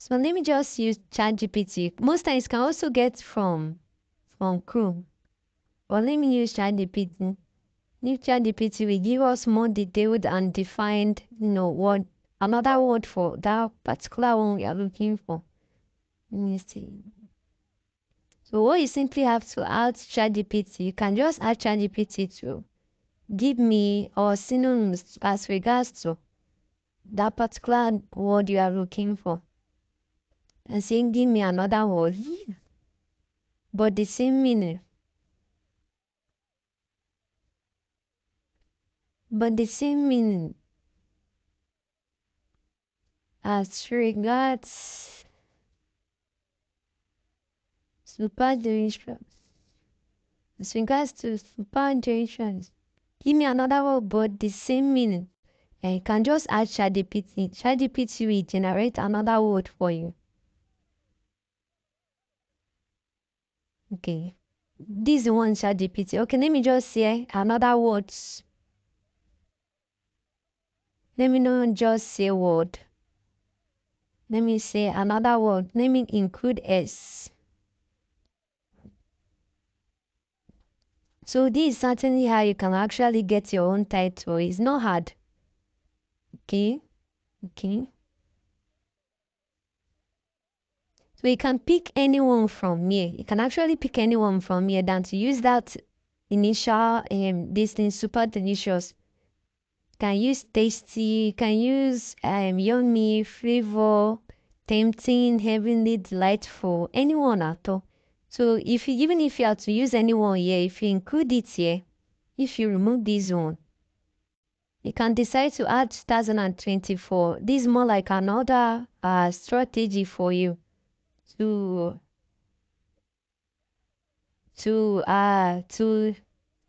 So let me just use ChatGPT. Most times you can also get from Chrome. But let me use ChatGPT. If ChatGPT will give us more detailed and defined, what another word for that particular one we are looking for. Let me see. So what you simply have to ask ChatGPT, you can just ask ChatGPT to give me or synonyms as regards to that particular word you are looking for. And saying give me another word, but the same meaning. As regards supergeneration. As regards to supergeneration, give me another word but the same meaning. And you can just add ChatGPT. ChatGPT will generate another word for you. Okay. This one ChatGPT. Okay, let me just say another words. Let me not just say word. Let me say another word. Let me include S. So this is certainly how you can actually get your own title. It's not hard. Okay. So you can pick anyone from here. You can actually pick anyone from here than to use that initial this thing super delicious. You can use tasty, you can use yummy, flavor, tempting, heavenly, delightful, anyone at all. So even if you have to use anyone here, if you include it here, if you remove this one, you can decide to add 2024. This is more like another strategy for you to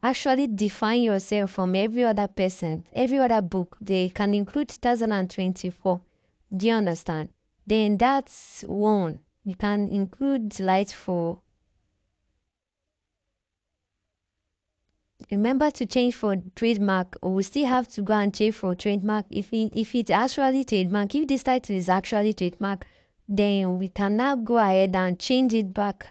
actually define yourself from every other person, every other book. They can include 2024. Do you understand? Then that's one. You can include delightful. Remember to change for trademark. We still have to go and change for trademark. If it's actually trademark, if this title is actually trademark, then we can now go ahead and change it back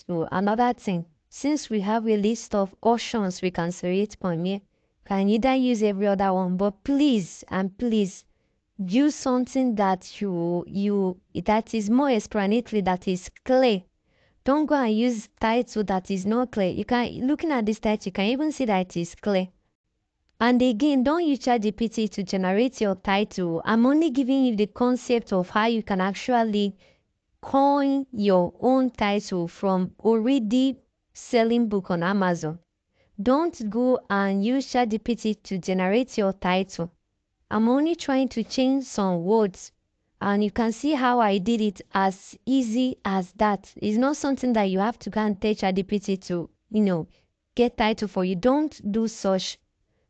to another thing. Since we have a list of options we can select from here, can either use every other one, but please use something that that is more explanatory, that is clear. Don't go and use title that is not clear. You can, looking at this title, you can even see that it is clear. And again, don't use ChatGPT to generate your title. I'm only giving you the concept of how you can actually coin your own title from already selling book on Amazon. Don't go and use ChatGPT to generate your title. I'm only trying to change some words, and you can see how I did it as easy as that. It's not something that you have to go and tell ChatGPT to, get title for you. Don't do such.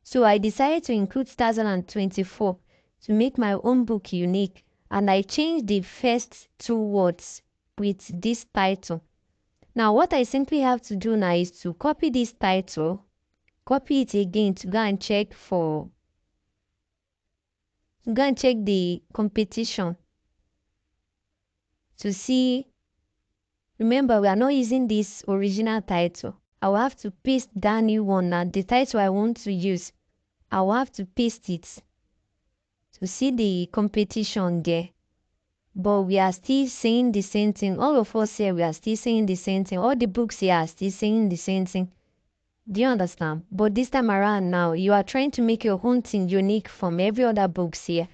So I decided to include 2024 to make my own book unique, and I changed the first two words with this title. Now what I simply have to do now is to copy this title, copy it again to go and check the competition to see. Remember, we are not using this original title. I will have to paste that new one now, the title I want to use. I will have to paste it to see the competition there. But we are still saying the same thing. All of us here, we are still saying the same thing. All the books here are still saying the same thing. Do you understand? But this time around now, you are trying to make your own thing unique from every other books here,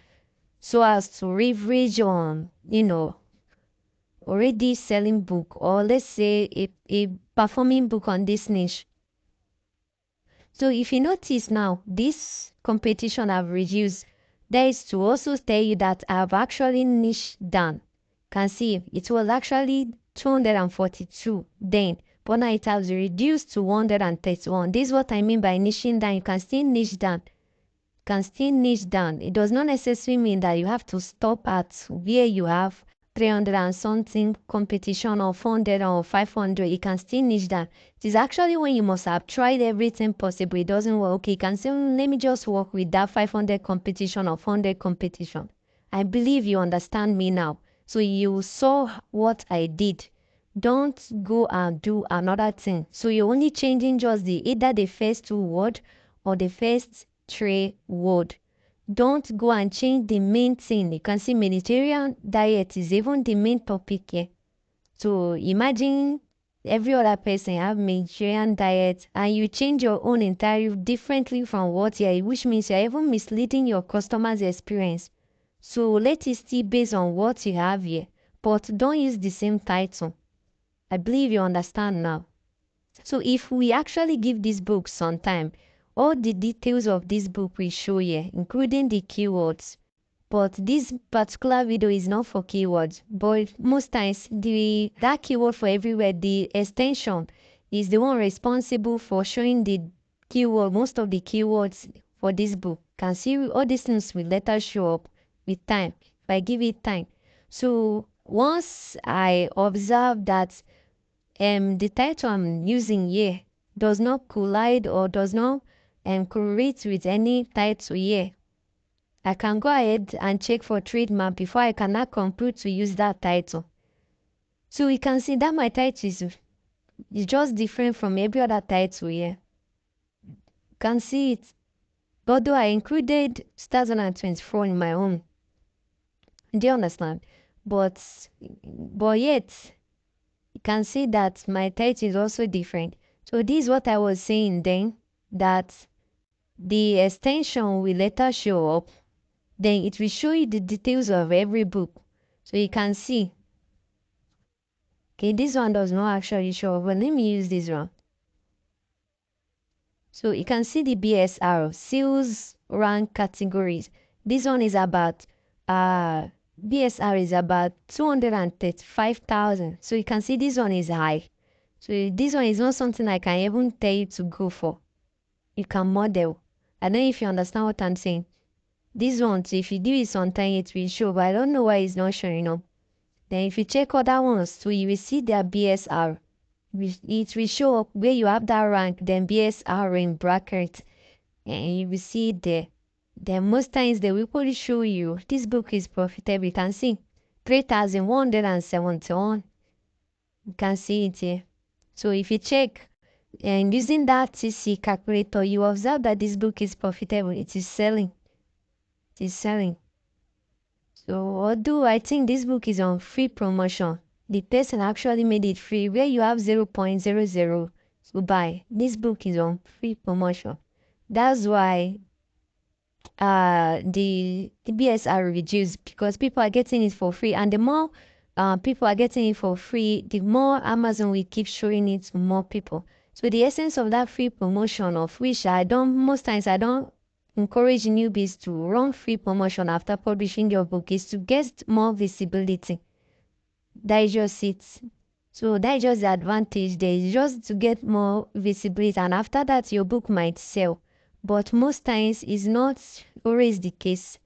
so as to leverage on, already selling book, or let's say a performing book on this niche. So if you notice now, this competition I've reduced, that is to also tell you that I've actually niched down. Can see it was actually 242 then, but now it has reduced to 131. This is what I mean by niching down. You can still niche down. It does not necessarily mean that you have to stop at where you have 300 and something competition, or 400 or 500. You can still niche down. It is actually when you must have tried everything possible, it doesn't work. Okay, you can say, let me just work with that 500 competition or 400 competition. I believe you understand me now. So you saw what I did. Don't go and do another thing. So you're only changing just either the first two word or the first three word. Don't go and change the main thing. You can see Mediterranean diet is even the main topic here. So imagine every other person have Mediterranean diet and you change your own entirely differently from what you, which means you're even misleading your customer's experience. So let it still based on what you have here, but don't use the same title. I believe you understand now. So if we actually give this book some time, all the details of this book will show here, including the keywords. But this particular video is not for keywords, but most times that keyword for everywhere, the extension is the one responsible for showing the keyword, most of the keywords for this book. Can see all these things will later show up with time, if I give it time. So once I observe that the title I'm using here does not collide or does not correlate with any title here, I can go ahead and check for trademark before I cannot conclude to use that title. So you can see that my title is just different from every other title here. You can see it. Although I included 2024 in my own. Do you understand? But yet, you can see that my title is also different. So this is what I was saying then, that the extension will later show up. Then it will show you the details of every book. So you can see. Okay, this one does not actually show up, but let me use this one. So you can see the BSR, sales rank categories. This one is about, BSR is about 235,000. So you can see this one is high. So this one is not something I can even tell you to go for. You can model. I don't know if you understand what I'm saying. This one, if you do it sometime, it will show, but I don't know why it's not showing up. Then if you check other ones too, you will see their BSR. It will show up where you have that rank, then BSR in bracket, and you will see it there. Then most times they will probably show you this book is profitable. You can see 3,171. You can see it here. So if you check and using that TC calculator, you observe that this book is profitable. It is selling. It is selling. So although I think this book is on free promotion, the person actually made it free where you have 0.00 to buy. This book is on free promotion. That's why the BS are reduced, because people are getting it for free, and the more people are getting it for free, the more Amazon will keep showing it to more people. So the essence of that free promotion, of which most times I don't encourage newbies to run free promotion after publishing your book, is to get more visibility. That is just it. So that is just the advantage there, is just to get more visibility, and after that your book might sell. But most times it's not always the case,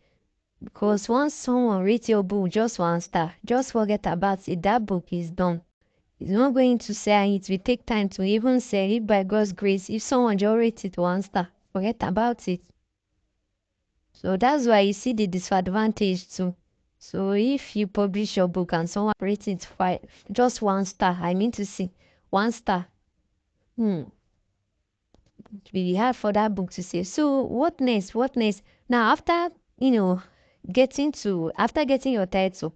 because once someone reads your book just one star, just forget about it. That book is done. It's not going to sell, and it will take time to even sell it. By God's grace, if someone just rates it one star, forget about it. So that's why you see the disadvantage too. So if you publish your book and someone rates it just one star, I mean to say one star, it's really hard for that book to sell. So what next? What next? Now after getting your title,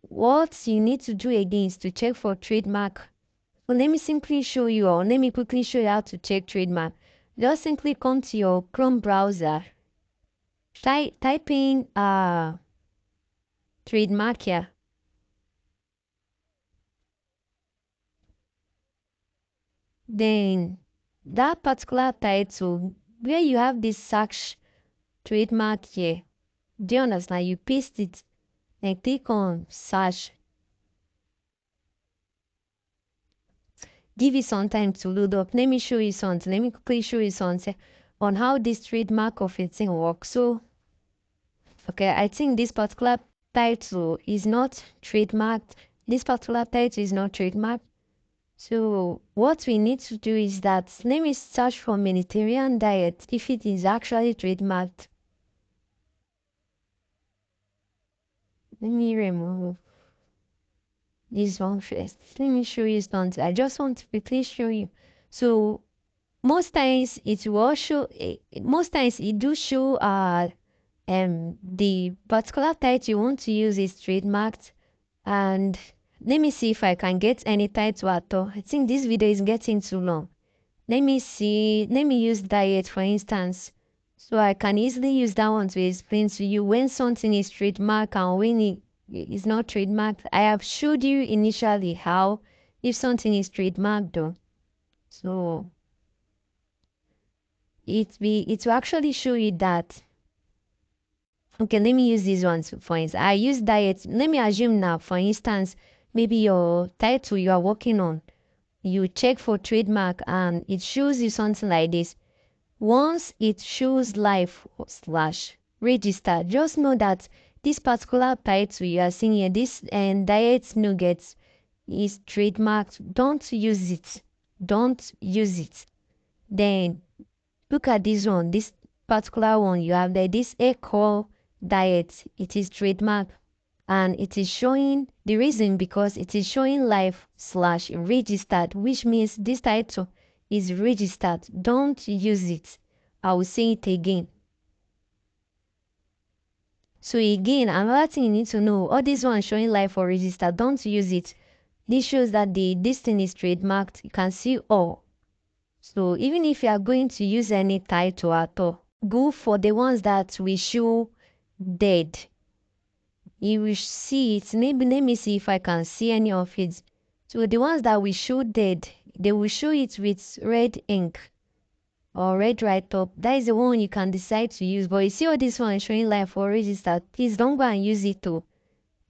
what you need to do again is to check for trademark. Well, let me simply show you, or let me quickly show you how to check trademark. Just simply come to your Chrome browser. Type in trademark here. Then that particular title where you have this search trademark here, do you understand? You paste it and click on search. Give it some time to load up. Let me show you something. Let me quickly show you something on how this trademark of a thing works. So, okay, I think this particular title is not trademarked. This particular title is not trademarked. So what we need to do is that, let me search for Mediterranean diet if it is actually trademarked. Let me remove. this one first. Let me show you something. I just want to quickly show you. So most times it will show. Most times it do show the particular title you want to use is trademarked. And let me see if I can get any title at all. I think this video is getting too long. Let me see. Let me use diet for instance. So I can easily use that one to explain to you when something is trademarked and when it is not trademarked. I have showed you initially how if something is trademarked though. So it will actually show you that. Okay, let me use these ones for instance. I use diet. Let me assume now, for instance, maybe your title you are working on, you check for trademark and it shows you something like this. Once it shows live slash register, just know that this particular title you are seeing here, this and diet nuggets is trademarked. Don't use it. Don't use it. Then look at this one, this particular one you have there, this echo diet. It is trademarked and it is showing the reason because it is showing live slash registered, which means this title is registered. Don't use it. I will say it again. So again, another thing you need to know, all this one showing live or registered, don't use it. This shows that this thing is trademarked. You can see all. So even if you are going to use any title at all, go for the ones that will show dead. You will see it. Maybe let me see if I can see any of it. So the ones that will show dead, they will show it with red ink or red right up. That is the one you can decide to use. But you see all this one showing live or registered, please don't go and use it too.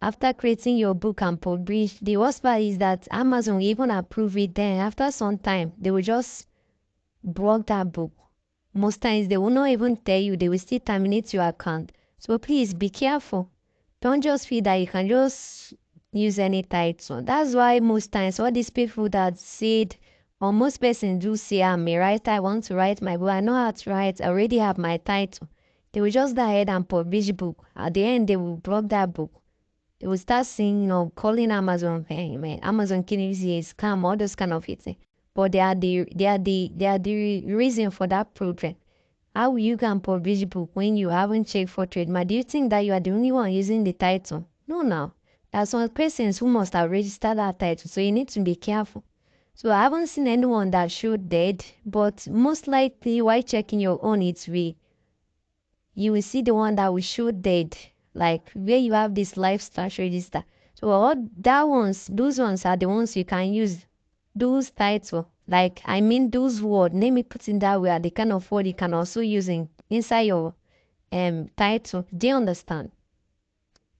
After creating your book and publish, the worst part is that Amazon will even approve it. Then after some time, they will just block that book. Most times they will not even tell you, they will still terminate your account. So please be careful. Don't just feel that you can just use any title. That's why most times all these people that said, or most persons do say, I'm a writer, I want to write my book, I know how to write, I already have my title. They will just go ahead and publish book. At the end, they will block that book. They will start saying, calling Amazon, hey man, Amazon can use a scam, all those kind of things. But they are the reason for that project. How you can publish book when you haven't checked for trademark? Do you think that you are the only one using the title? No, now. There are some persons who must have registered that title, so you need to be careful. So I haven't seen anyone that showed dead, but most likely while checking your own, you will see the one that will show dead, like where you have this live stash register. So all those ones are the ones you can use. Those title, like I mean those word, let me put in that way, are the kind of word you can also use inside your title. Do you understand?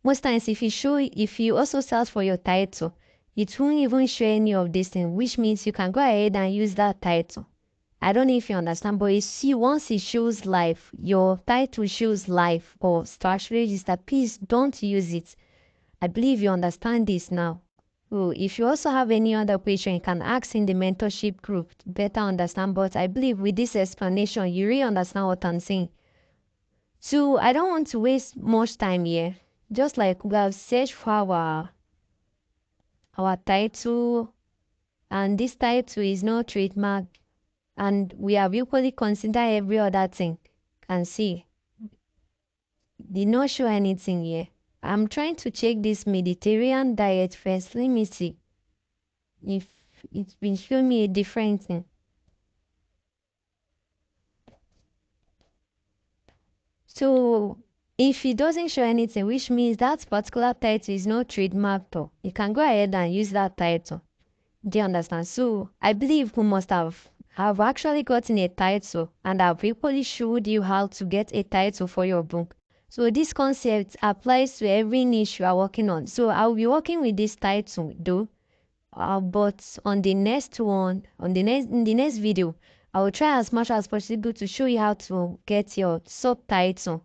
Most times if you also search for your title, it won't even show any of these things, which means you can go ahead and use that title. I don't know if you understand, but you see, once it shows live, your title shows live or stash register, please don't use it. I believe you understand this now. So if you also have any other question, you can ask in the mentorship group to better understand. But I believe with this explanation, you really understand what I'm saying. So I don't want to waste much time here. Just like we have searched for our title, and this title is no trademark, and we have equally considered every other thing. Can see, did not show anything here. I'm trying to check this Mediterranean diet first. Let me see if it's been showing me a different thing. So if it doesn't show anything, which means that particular title is not trademarked, you can go ahead and use that title. Do you understand? So I believe we must have actually gotten a title, and I've equally showed you how to get a title for your book. So this concept applies to every niche you are working on. So I'll be working with this title though, but on the next one, in the next video, I will try as much as possible to show you how to get your subtitle.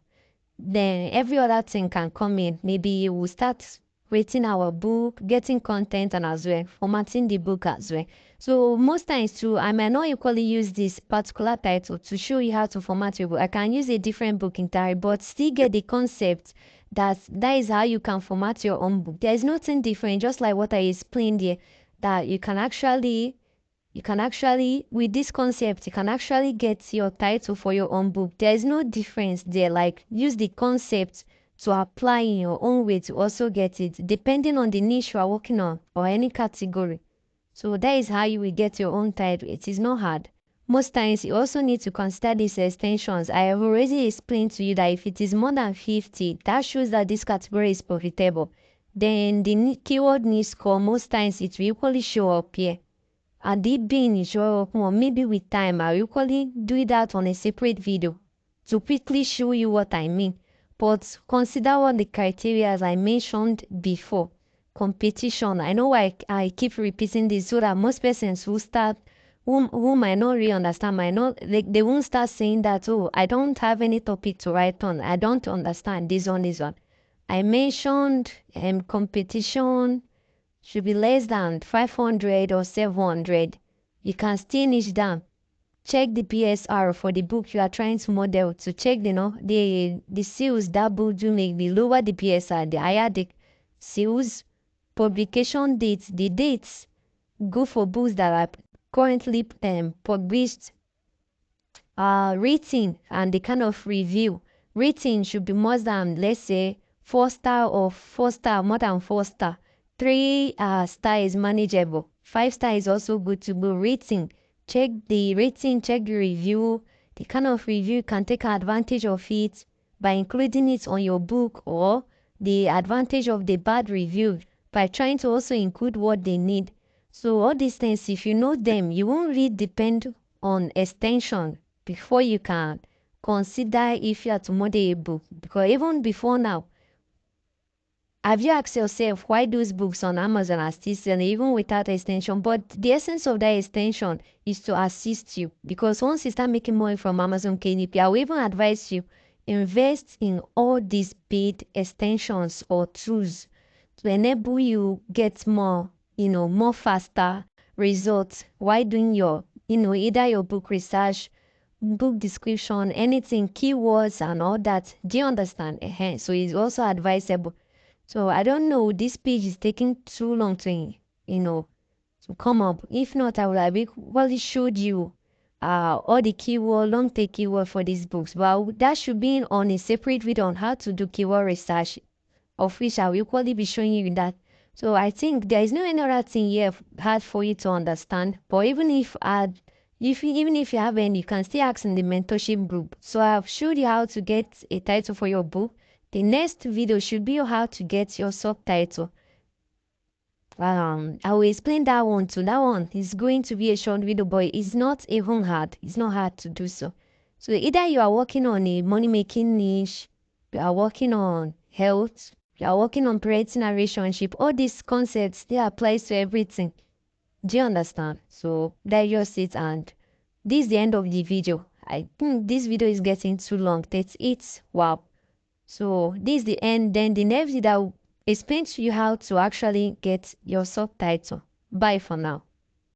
Then every other thing can come in. Maybe we'll start rating our book, getting content, and as well formatting the book as well. So most times too, I might not equally use this particular title to show you how to format your book. I can use a different book entirely, but still get the concept That is how you can format your own book. There is nothing different, just like what I explained here, that you can actually with this concept you can actually get your title for your own book. There is no difference there. Like, use the concept to apply in your own way to also get it, depending on the niche you are working on or any category. So that is how you will get your own title. It is not hard. Most times you also need to consider these extensions. I have already explained to you that if it is more than 50, that shows that this category is profitable. Then the keyword niche score, most times it will equally show up here. And it being show up more, maybe with time I'll equally do that on a separate video to quickly show you what I mean. But consider all the criteria as I mentioned before. Competition. I know why I keep repeating this, so that most persons who start who might not really understand, might not, they won't start saying that, oh, I don't have any topic to write on, I don't understand this one. I mentioned competition should be less than 500 or 700. You can still niche down. Check the PSR for the book you are trying to model to check the sales double do make. The lower the PSR, the higher the sales. Publication dates, the dates go for books that are currently published. Rating and the kind of review. Rating should be more than, let's say, 4-star or 4-star, more than 4-star. 3-star is manageable. 5-star is also good to go. Rating, check the rating, check the review. The kind of review, you can take advantage of it by including it on your book, or the advantage of the bad review by trying to also include what they need. So all these things, if you know them, you won't really depend on extension before you can consider if you are to model a book. Because even before now, have you asked yourself why those books on Amazon are still selling even without extension? But the essence of that extension is to assist you. Because once you start making money from Amazon KDP, I will even advise you, invest in all these paid extensions or tools to enable you get more, more faster results while doing your, either your book research, book description, anything, keywords and all that. Do you understand? So it's also advisable. So I don't know, this page is taking too long to, to come up. If not, I would have equally showed you all the keyword, long tail keyword for these books. But that should be on a separate video on how to do keyword research, of which I will equally be showing you that. So I think there is no any other thing here hard for you to understand. But even if you have any, you can still ask in the mentorship group. So I've showed you how to get a title for your book. The next video should be how to get your subtitle. I will explain that one too. That one is going to be a short video, but it's not even hard. It's not hard to do so. So either you are working on a money-making niche, you are working on health, you are working on creating a relationship, all these concepts, they apply to everything. Do you understand? So that's just it, and this is the end of the video. I think this video is getting too long. That's it. Wow. So this is the end. Then the next video I will explain to you how to actually get your subtitle. Bye for now.